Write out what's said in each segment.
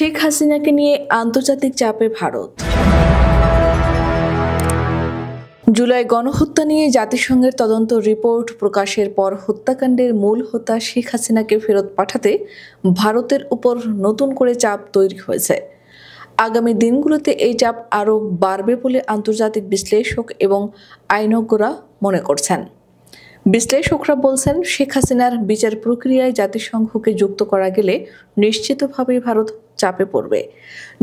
শেখ হাসিনাকে নিয়ে আন্তর্জাতিক চাপে ভারত। জুলাই গণহত্যা নিয়ে জাতিসংঘের তদন্ত রিপোর্ট প্রকাশের পর হত্যাকাণ্ডের মূল হোতা শেখ হাসিনাকে ফেরত পাঠাতে ভারতের উপর নতুন করে চাপ তৈরি হয়েছে। আগামী দিনগুলোতে এই চাপ আরও বাড়বে বলে আন্তর্জাতিক বিশ্লেষক এবং আইনজ্ঞরা মনে করছেন। বিশ্লেষকরা বলছেন, শেখ হাসিনার বিচার প্রক্রিয়ায় জাতিসংঘকে যুক্ত করা গেলে নিশ্চিতভাবেই ভারত চাপে পড়বে।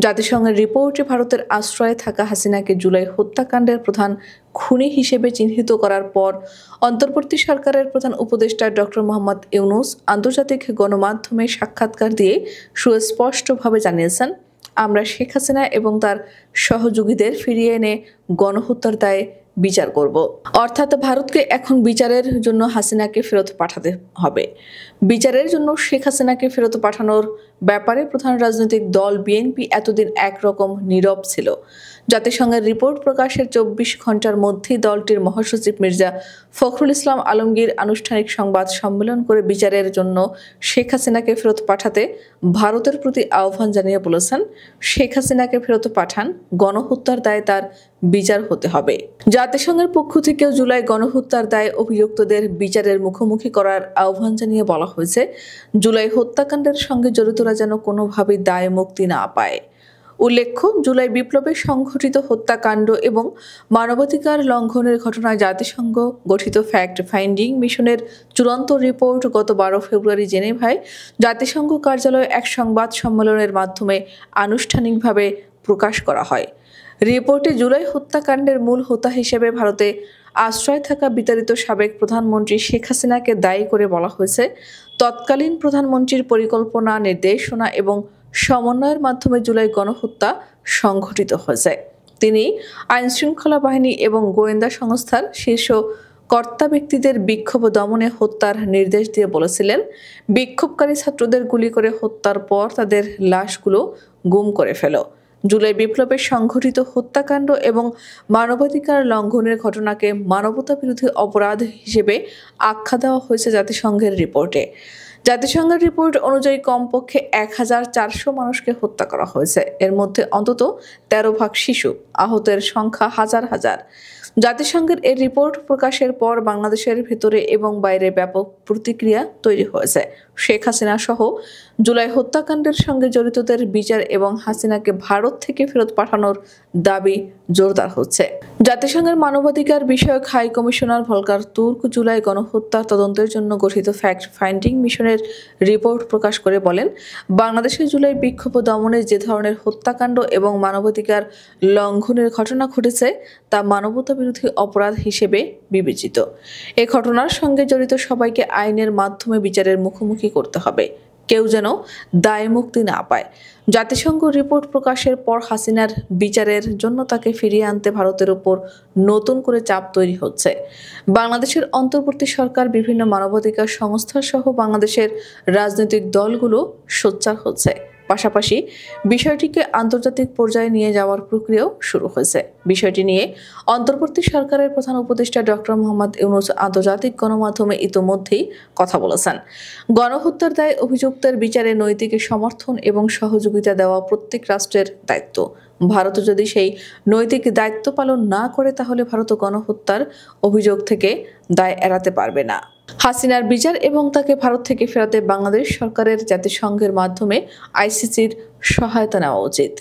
জাতিসংঘের রিপোর্টে ভারতের আশ্রয়ে থাকা হাসিনাকে জুলাই হত্যাকাণ্ডের প্রধান খুনি হিসেবে চিহ্নিত করার পর অন্তর্বর্তী সরকারের প্রধান উপদেষ্টা ডক্টর মোহাম্মদ ইউনূস আন্তর্জাতিক গণমাধ্যমে সাক্ষাৎকার দিয়ে সুস্পষ্টভাবে জানিয়েছেন, আমরা শেখ হাসিনা এবং তার সহযোগীদের ফিরিয়ে এনে গণহত্যার দায়ে বিচার করব। অর্থাৎ ভারতকে এখন বিচারের জন্য হাসিনাকে ফেরত পাঠাতে হবে। বিচারের জন্য শেখ হাসিনাকে ফেরত পাঠানোর ব্যাপারে প্রধান রাজনৈতিক দল বিএনপি এতদিন একরকম নীরব ছিল। জাতিসংঘের রিপোর্ট প্রকাশের ২৪ ঘন্টার মধ্যেই দলটির মহাসচিব মির্জা ফখরুল ইসলাম আলমগীর আনুষ্ঠানিক সংবাদ সম্মেলন করে বিচারের জন্য শেখ হাসিনাকে ফেরত পাঠাতে ভারতের প্রতি আহ্বান জানিয়ে বলেছেন, শেখ হাসিনাকে ফেরত পাঠান, গণহত্যার দায়ে তার বিচার হতে হবে। জাতিসংঘের পক্ষ থেকেও জুলাই গণহত্যার দায়ে অভিযুক্তদের বিচারের মুখোমুখি করার আহ্বান জানিয়ে বলা হয়েছে, জুলাই হত্যাকাণ্ডের সঙ্গে জড়িতরা যেন কোনোভাবেই দায় মুক্তি না পায়। উল্লেখ্য, জুলাই বিপ্লবে সংঘটিত হত্যাকাণ্ড এবং মানবাধিকার লঙ্ঘনের ঘটনায় জাতিসংঘ গঠিত ফ্যাক্ট ফাইন্ডিং মিশনের চূড়ান্ত রিপোর্ট গত ১২ ফেব্রুয়ারি জেনেভায় জাতিসংঘ কার্যালয়ে এক সংবাদ সম্মেলনের মাধ্যমে আনুষ্ঠানিকভাবে প্রকাশ করা হয়। রিপোর্টে জুলাই হত্যাকাণ্ডের মূল হোতা হিসেবে ভারতে আশ্রয় থাকা বিতাড়িত সাবেক প্রধানমন্ত্রী শেখ হাসিনাকে দায়ী করে বলা হয়েছে, তৎকালীন প্রধানমন্ত্রীর পরিকল্পনা, নির্দেশনা এবং সমন্বয়ের মাধ্যমে জুলাই গণহত্যা সংঘটিত হয়েছে। তিনি আইনশৃঙ্খলা বাহিনী এবং গোয়েন্দা সংস্থার শীর্ষ কর্তা ব্যক্তিদের বিক্ষোভ দমনে হত্যার নির্দেশ দিয়ে বলেছিলেন, বিক্ষোভকারী ছাত্রদের গুলি করে হত্যার পর তাদের লাশগুলো গুম করে ফেলো। জুলাই বিপ্লবে সংঘটিত হত্যাকাণ্ড এবং মানবাধিকার লঙ্ঘনের ঘটনাকে মানবতাবিরোধী অপরাধ হিসেবে আখ্যা দেওয়া হয়েছে জাতিসংঘের রিপোর্টে। জাতিসংঘের রিপোর্ট অনুযায়ী কমপক্ষে ১,৪০০ মানুষকে হত্যা করা হয়েছে। এর মধ্যে অন্তত ১৩% শিশু। আহতের সংখ্যা হাজার হাজার। জাতিসংঘের এই রিপোর্ট প্রকাশের পর বাংলাদেশের ভেতরে এবং বাইরে ব্যাপক প্রতিক্রিয়া তৈরি হয়েছে। শেখ হাসিনা সহ জুলাই হত্যাকাণ্ডের সঙ্গে জড়িতদের বিচার এবং হাসিনাকে ভারত থেকে ফেরত পাঠানোর দাবি জোরদার হচ্ছে। জাতিসংঘের মানবাধিকার বিষয়ক high commissioner Volker Turk July গণহত্যা তদন্তের জন্য গঠিত ফ্যাক্ট ফাইন্ডিং মিশনের রিপোর্ট প্রকাশ করে বলেন, বাংলাদেশে জুলাই বিক্ষোভ দমনে যে ধরনের হত্যাকাণ্ড এবং মানবাধিকার লঙ্ঘনের ঘটনা ঘটেছে তা মানবতাবিরোধী অপরাধ হিসেবে বিবেচিত। এ ঘটনার সঙ্গে জড়িত সবাইকে আইনের মাধ্যমে বিচারের মুখোমুখি করতে হবে, কেউ যেন দায় মুক্তি না পায়। জাতিসংঘ রিপোর্ট প্রকাশের পর হাসিনার বিচারের জন্য তাকে ফিরিয়ে আনতে ভারতের উপর নতুন করে চাপ তৈরি হচ্ছে। বাংলাদেশের অন্তর্বর্তী সরকার, বিভিন্ন মানবাধিকার সংস্থা সহ বাংলাদেশের রাজনৈতিক দলগুলো সোচ্চার হচ্ছে। পাশাপাশি বিষয়টিকে আন্তর্জাতিক পর্যায়ে নিয়ে যাওয়ার প্রক্রিয়াও শুরু হয়েছে। বিষয়টি নিয়ে অন্তর্বর্তী সরকারের প্রধান উপদেষ্টা ডক্টর মোহাম্মদ ইউনূস আন্তর্জাতিক গণমাধ্যমে ইতোমধ্যেই কথা বলেছেন। গণহত্যার দায়ে অভিযুক্তের বিচারে নৈতিক সমর্থন এবং সহযোগিতা দেওয়া প্রত্যেক রাষ্ট্রের দায়িত্ব। ভারত যদি সেই নৈতিক দায়িত্ব পালন না করে তাহলে ভারত গণহত্যার অভিযোগ থেকে দায় এড়াতে পারবে না। হাসিনার বিচার এবং তাকে ভারত থেকে ফেরাতে বাংলাদেশ সরকারের জাতিসংঘের মাধ্যমে আইসিসির সহায়তা নেওয়া উচিত।